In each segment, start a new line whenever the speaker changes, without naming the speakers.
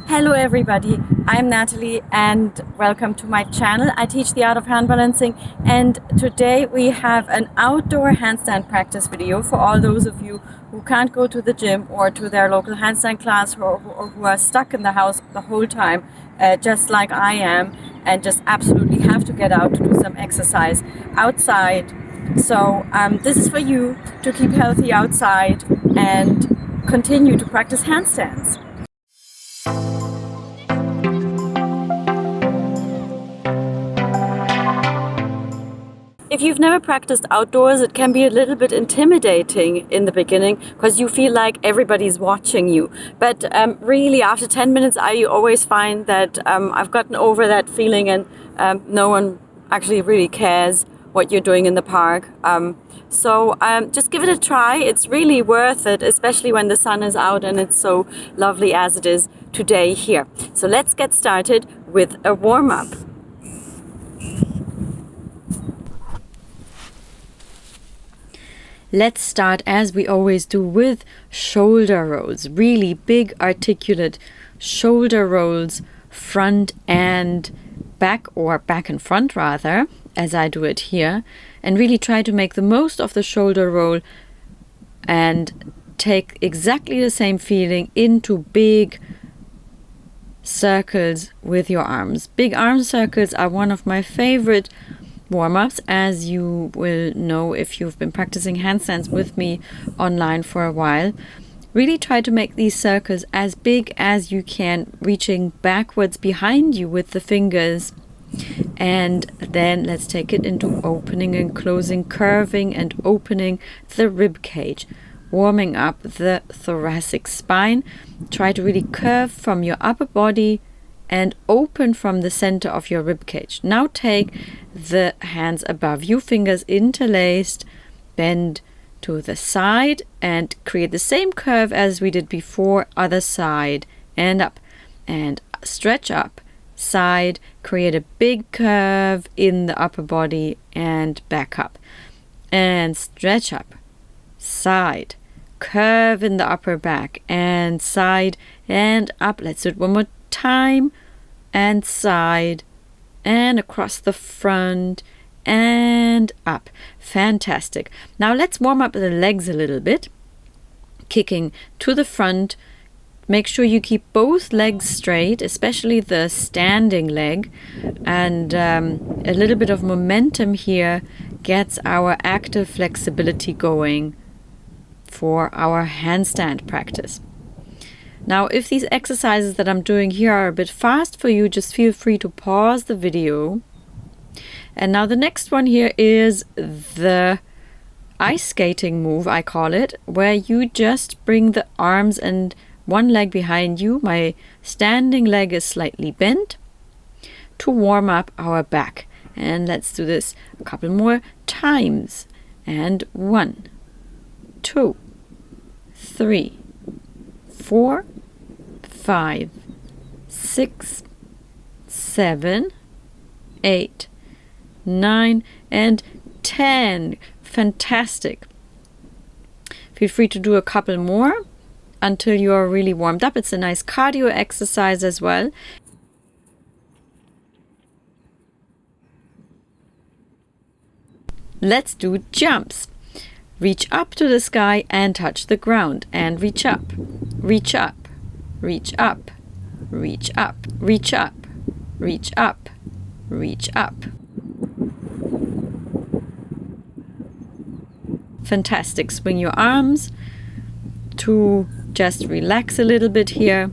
Hello everybody, I'm Natalie and welcome to my channel. I teach the Art of Handbalancing, and today we have an outdoor handstand practice video for all those of you who can't go to the gym or to their local handstand class, or who are stuck in the house the whole time, just like I am, and just absolutely have to get out to do some exercise outside. So this is for you to keep healthy outside and continue to practice handstands. If you've never practiced outdoors, it can be a little bit intimidating in the beginning because you feel like everybody's watching you. But really, after 10 minutes, I always find that I've gotten over that feeling, and no one actually really cares what you're doing in the park. So just give it a try. It's really worth it, especially when the sun is out and it's so lovely as it is today here. So let's get started with a warm-up. Let's start, as we always do, with shoulder rolls. Really big articulate shoulder rolls, front and back, or back and front rather, as I do it here. And really try to make the most of the shoulder roll and take exactly the same feeling into big circles with your arms. Big arm circles are one of my favorite warm-ups, as you will know if you've been practicing handstands with me online for a while. Really try to make these circles as big as you can, reaching backwards behind you with the fingers. And then let's take it into opening and closing, curving and opening the rib cage, warming up the thoracic spine. Try to really curve from your upper body and open from the center of your rib cage. Now take the hands above you, fingers interlaced, bend to the side and create the same curve as we did before. Other side and up, and stretch up, side, create a big curve in the upper body and back up, and stretch up, side, curve in the upper back and side and up. Let's do it one more time, and side and across the front and up. Fantastic. Now let's warm up the legs a little bit, kicking to the front. Make sure you keep both legs straight, especially the standing leg, and a little bit of momentum here gets our active flexibility going for our handstand practice. Now, if these exercises that I'm doing here are a bit fast for you, just feel free to pause the video. And now the next one here is the ice skating move, I call it, where you just bring the arms and one leg behind you. My standing leg is slightly bent to warm up our back. And let's do this a couple more times. And 1, 2, 3, 4, 5, 6, 7, 8, 9, and 10. Fantastic. Feel free to do a couple more until you are really warmed up. It's a nice cardio exercise as well. Let's do jumps. Reach up to the sky and touch the ground, and reach up, reach up, reach up, reach up, reach up, reach up, reach up. Fantastic. Swing your arms to just relax a little bit here.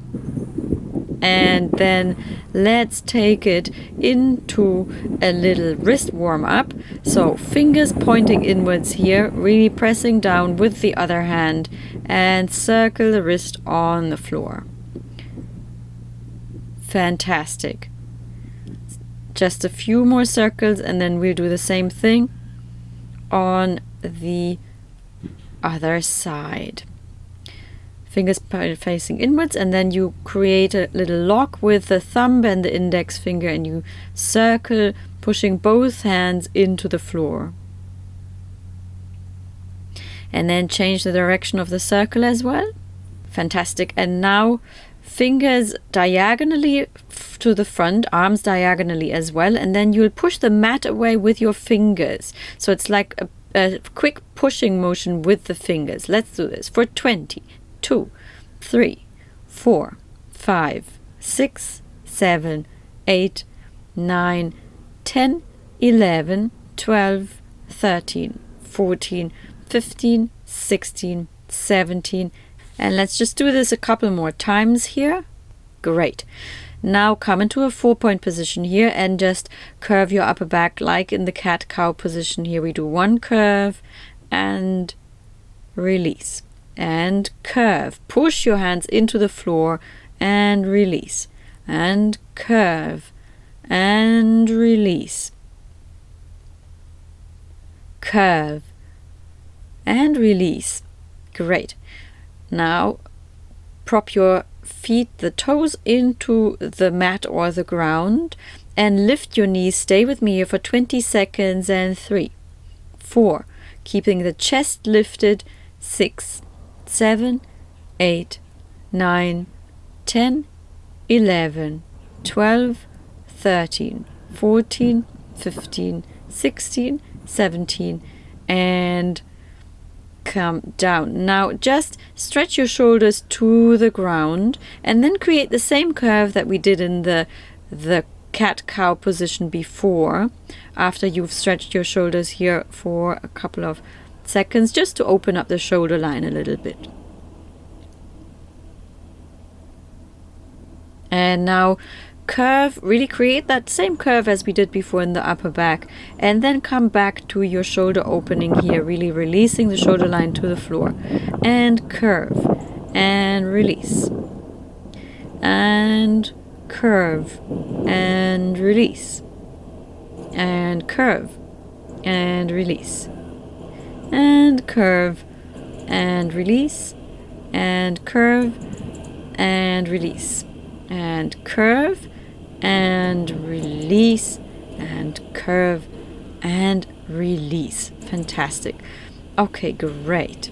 And then let's take it into a little wrist warm up. So fingers pointing inwards here, really pressing down with the other hand, and circle the wrist on the floor. Fantastic. Just a few more circles and then we'll do the same thing on the other side. Fingers facing inwards, and then you create a little lock with the thumb and the index finger, and you circle, pushing both hands into the floor. And then change the direction of the circle as well. Fantastic. And now fingers diagonally to the front, arms diagonally as well, and then you'll push the mat away with your fingers. So it's like a quick pushing motion with the fingers. Let's do this for 20, 2, 3, 4, 5, 6, 7, 8, 9, 10, 11, 12, 13, 14, 15, 16, 17. And let's just do this a couple more times here. Great. Now come into a 4-point position here and just curve your upper back like in the cat-cow position. Here we do one curve and release and curve. Push your hands into the floor and release and curve and release. Curve and release. Great. Now prop your feet, the toes, into the mat or the ground and lift your knees. Stay with me here for 20 seconds and 3, 4, keeping the chest lifted, 6, 7, 8, 9, 10, 11, 12, 13, 14, 15, 16, 17, and come down. Now just stretch your shoulders to the ground and then create the same curve that we did in the cat-cow position before, after you've stretched your shoulders here for a couple of seconds, just to open up the shoulder line a little bit. And now curve, really create that same curve as we did before in the upper back, and then come back to your shoulder opening here, really releasing the shoulder line to the floor, and curve and release and curve and release and curve and release and curve and release and curve and release and curve and release and curve and release. Fantastic. Okay, great.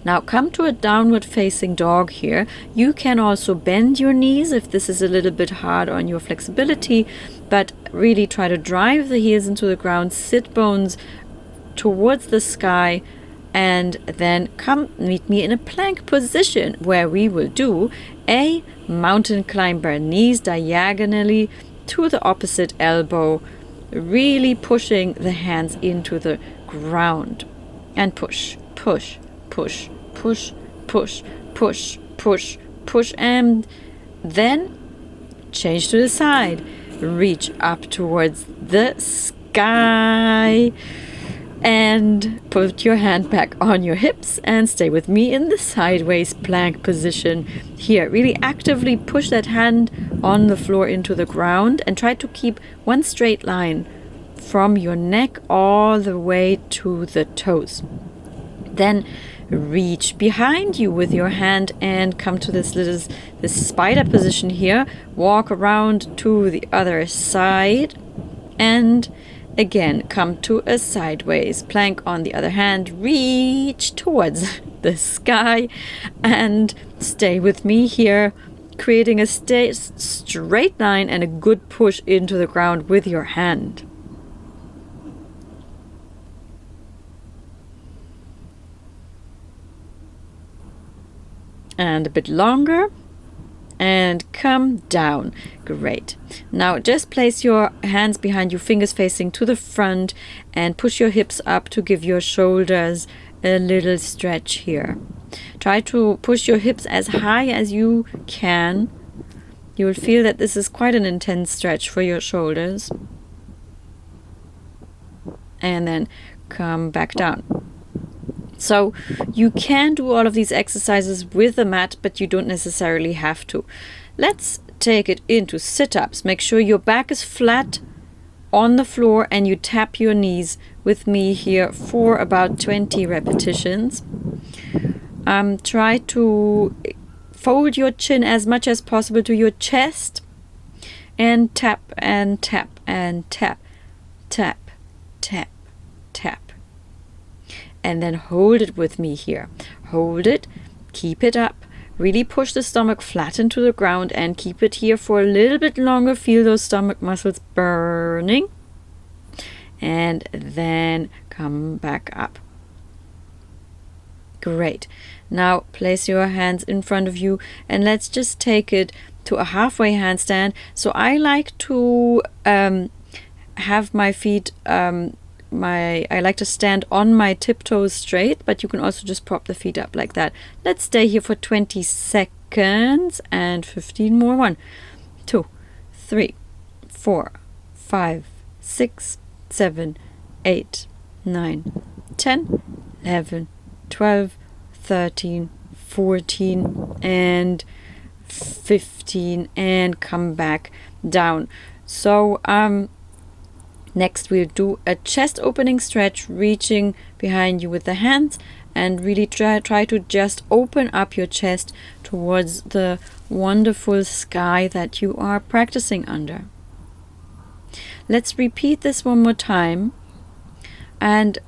Now come to a downward facing dog here. You can also bend your knees if this is a little bit hard on your flexibility, but really try to drive the heels into the ground, sit bones towards the sky, and then come meet me in a plank position where we will do a mountain climber, knees diagonally to the opposite elbow, really pushing the hands into the ground, and push, push, push, push, push, push, push, push, and then change to the side, reach up towards the sky, and put your hand back on your hips and stay with me in the sideways plank position here. Really actively push that hand on the floor into the ground and try to keep one straight line from your neck all the way to the toes. Then reach behind you with your hand and come to this spider position here. Walk around to the other side and again, come to a sideways plank on the other hand, reach towards the sky and stay with me here, creating a straight line and a good push into the ground with your hand. And a bit longer. And come down. Great. Now just place your hands behind you, fingers facing to the front, and push your hips up to give your shoulders a little stretch here. Try to push your hips as high as you can. You will feel that this is quite an intense stretch for your shoulders. And then come back down. So you can do all of these exercises with the mat, but you don't necessarily have to. Let's take it into sit-ups. Make sure your back is flat on the floor and you tap your knees with me here for about 20 repetitions. Try to fold your chin as much as possible to your chest and tap and tap and tap, tap, tap, tap. And then hold it with me here. Hold it, keep it up, Really push the stomach flat into the ground and keep it here for a little bit longer. Feel those stomach muscles burning. And then come back up. Great. Now place your hands in front of you and let's just take it to a halfway handstand. So I like to have my feet, I like to stand on my tiptoes straight, but you can also just prop the feet up like that. Let's stay here for 20 seconds and 15 more. 1, 2, 3, 4, 5, 6, 7, 8, 9, 10, 11, 12, 13, 14, and 15, and come back down. So next we'll do a chest opening stretch, reaching behind you with the hands and really try to just open up your chest towards the wonderful sky that you are practicing under. Let's repeat this one more time. And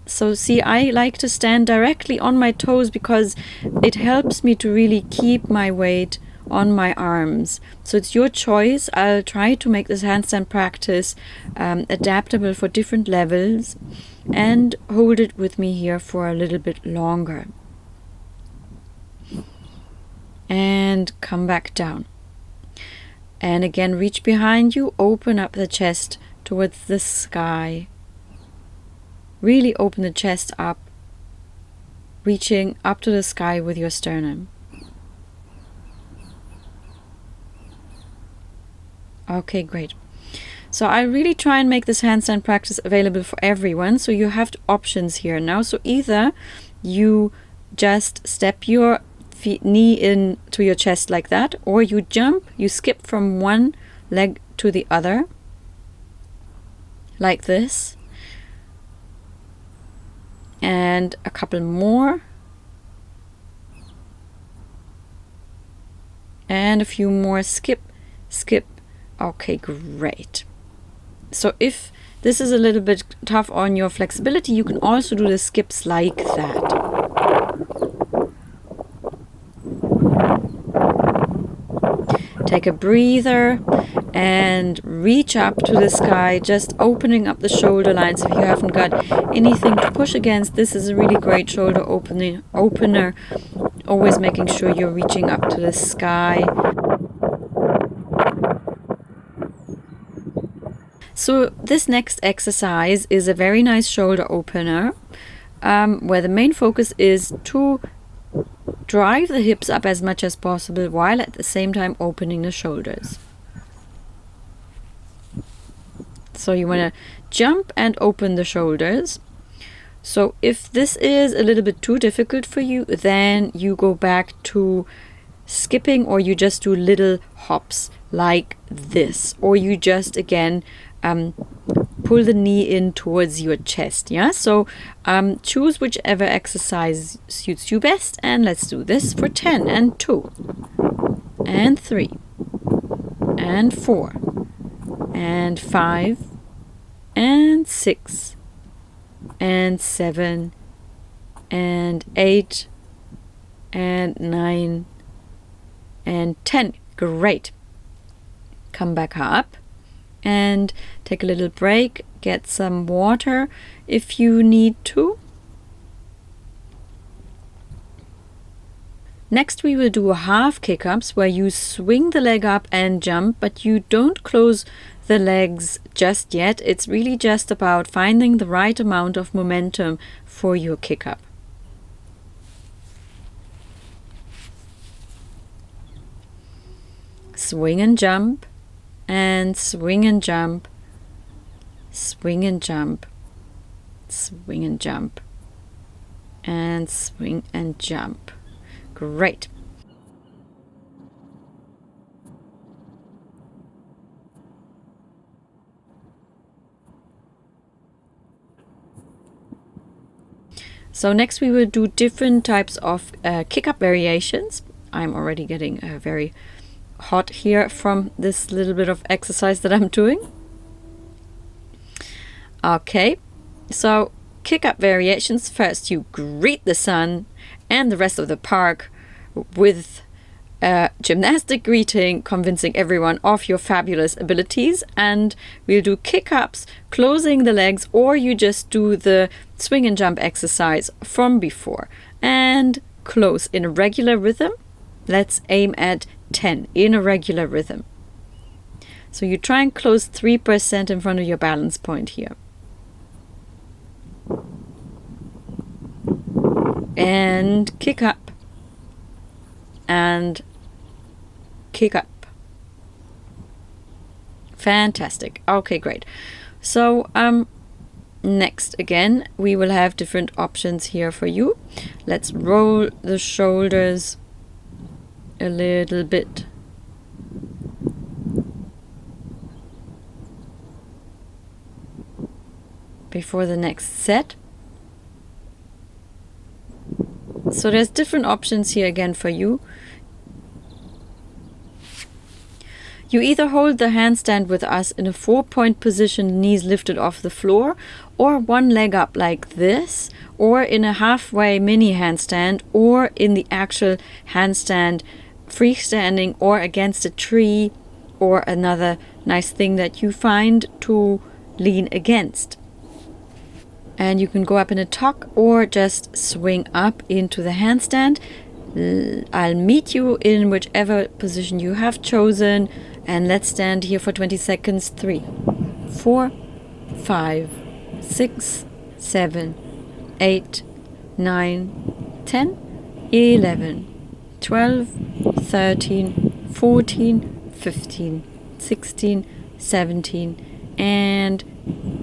so see, I like to stand directly on my toes because it helps me to really keep my weight on my arms. So it's your choice. I'll try to make this handstand practice adaptable for different levels and hold it with me here for a little bit longer. And come back down. And again, reach behind you, open up the chest towards the sky. Really open the chest up, reaching up to the sky with your sternum. Okay, great. So I really try and make this handstand practice available for everyone. So you have options here now. So either you just step your knee in to your chest like that, or you jump, you skip from one leg to the other like this. And a couple more. And a few more. Skip, skip. Okay, great. So if this is a little bit tough on your flexibility, you can also do the skips like that. Take a breather and reach up to the sky, just opening up the shoulder lines. If you haven't got anything to push against, this is a really great shoulder opener. Always making sure you're reaching up to the sky. So this next exercise is a very nice shoulder opener, where the main focus is to drive the hips up as much as possible while at the same time opening the shoulders. So you want to jump and open the shoulders. So if this is a little bit too difficult for you, then you go back to skipping, or you just do little hops like this, or you just again pull the knee in towards your chest. Yeah, so choose whichever exercise suits you best, and let's do this for 10 and 2 and 3 and 4 and 5 and 6 and 7 and 8 and 9 and 10. Great. Come back up and take a little break, get some water if you need to. Next we will do a half kick-ups where you swing the leg up and jump, but you don't close the legs just yet. It's really just about finding the right amount of momentum for your kick-up. Swing and jump, and swing and jump, swing and jump, swing and jump, and swing and jump. Great. So next we will do different types of kick-up variations. I'm already getting very hot here from this little bit of exercise that I'm doing. Okay, so kick-up variations. First you greet the sun and the rest of the park with a gymnastic greeting, convincing everyone of your fabulous abilities. And we'll do kick-ups, closing the legs, or you just do the swing and jump exercise from before. And close in a regular rhythm. Let's aim at 10 in a regular rhythm. So you try and close 3% in front of your balance point here. And kick up. And kick up. Fantastic. Okay, great. So next, again, we will have different options here for you. Let's roll the shoulders a little bit. Before the next set. So there's different options here again for you. You either hold the handstand with us in a 4-point position, knees lifted off the floor, or one leg up like this, or in a halfway mini handstand, or in the actual handstand freestanding, or against a tree, or another nice thing that you find to lean against. And you can go up in a tuck or just swing up into the handstand. I'll meet you in whichever position you have chosen. And let's stand here for 20 seconds. 3, 4, 5, 6, 7, 8, 9, 10, 11, 12, 13, 14, 15, 16, 17, and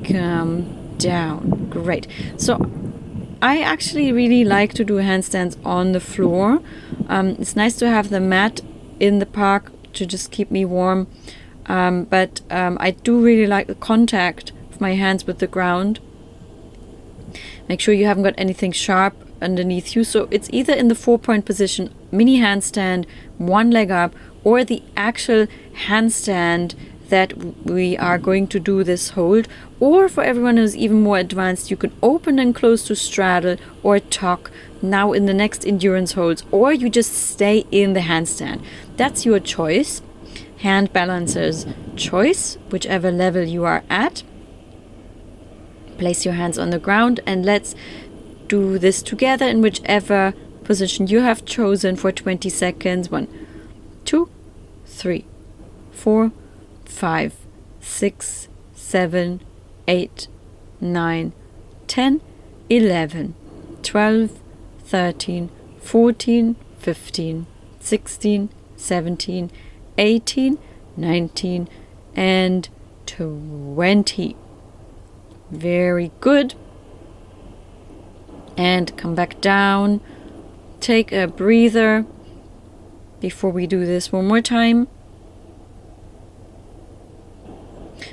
come down. Great. So I actually really like to do handstands on the floor. It's nice to have the mat in the park to just keep me warm, but I do really like the contact of my hands with the ground. Make sure you haven't got anything sharp underneath you. So it's either in the 4-point position, mini handstand, one leg up, or the actual handstand that we are going to do this hold. Or for everyone who's even more advanced, you can open and close to straddle or tuck now in the next endurance holds, or you just stay in the handstand. That's your choice. Hand balancer's choice, whichever level you are at. Place your hands on the ground and let's do this together in whichever position you have chosen for 20 seconds. 1, 2, 3, 4, 5, 6, 7, 8, 9, 10, 11, 12, 13, 14, 15, 16, 17, 18, 19, and 20. Very good. And come back down. Take a breather before we do this one more time.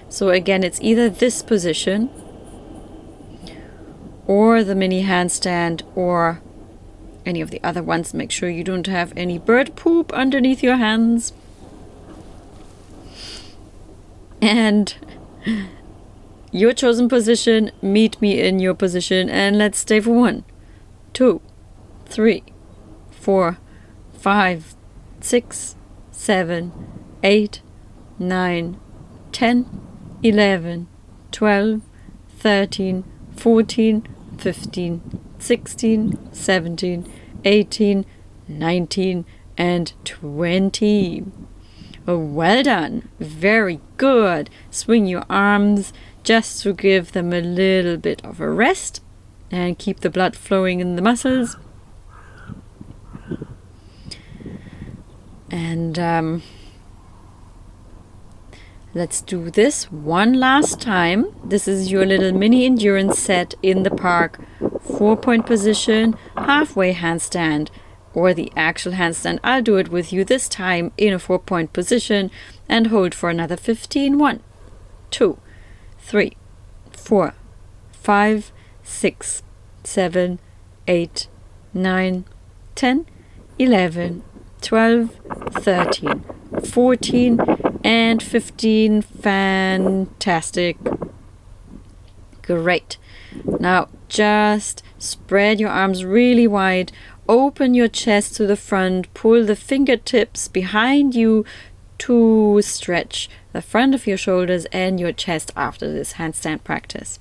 So again, it's either this position or the mini handstand or any of the other ones. Make sure you don't have any bird poop underneath your hands. And your chosen position, meet me in your position, and let's stay for 1, 2, 3, 4, 5, 6, 7, 8, 9, 10, 11, 12, 13, 14, 15, 16, 17, 18, 19, and 20. Oh, well done. Very good. Swing your arms just to give them a little bit of a rest and keep the blood flowing in the muscles. And let's do this one last time. This is your little mini endurance set in the park. 4-point position, halfway handstand, or the actual handstand. I'll do it with you this time in a 4-point position and hold for another 15. 1, 2, 3, 4, 5, 6, 7, 8, 9, 10, 11, 12, 13, 14, and 15. Fantastic. Great. Now just spread your arms really wide, open your chest to the front, pull the fingertips behind you to stretch the front of your shoulders and your chest after this handstand practice.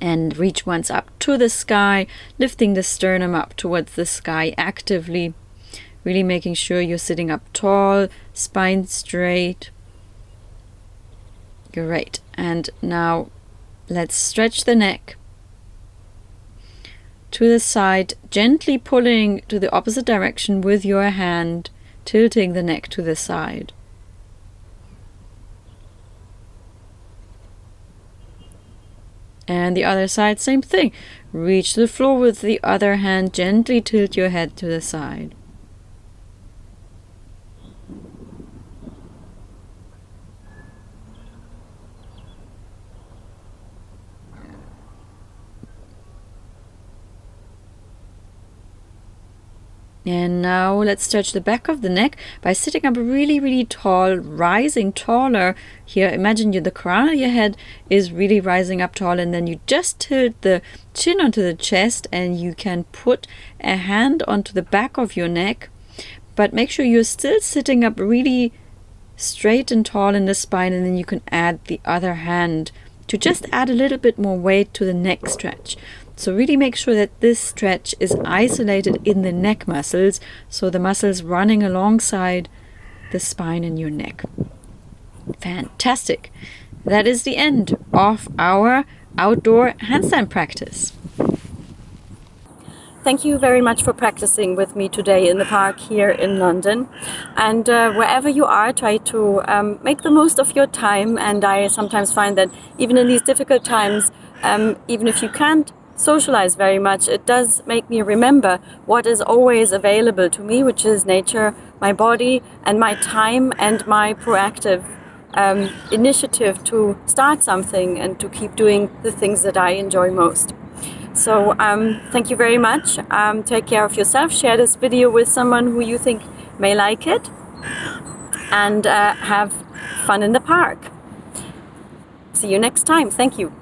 And reach once up to the sky, lifting the sternum up towards the sky actively, really making sure you're sitting up tall, spine straight. Great. And now let's stretch the neck to the side, gently pulling to the opposite direction with your hand, tilting the neck to the side. And the other side, same thing. Reach the floor with the other hand, gently tilt your head to the side. And now let's stretch the back of the neck by sitting up really, really tall, rising taller. Here, imagine the crown of your head is really rising up tall, and then you just tilt the chin onto the chest, and you can put a hand onto the back of your neck, but make sure you're still sitting up really straight and tall in the spine, and then you can add the other hand to just add a little bit more weight to the neck stretch. So really make sure that this stretch is isolated in the neck muscles, so the muscles running alongside the spine and your neck. Fantastic. That is the end of our outdoor handstand practice. Thank you very much for practicing with me today in the park here in London. And wherever you are, try to make the most of your time. And I sometimes find that even in these difficult times, even if you can't socialize very much, it does make me remember what is always available to me, which is nature, my body, and my time, and my proactive initiative to start something and to keep doing the things that I enjoy most. So thank you very much. Take care of yourself. Share this video with someone who you think may like it, and have fun in the park. See you next time. Thank you.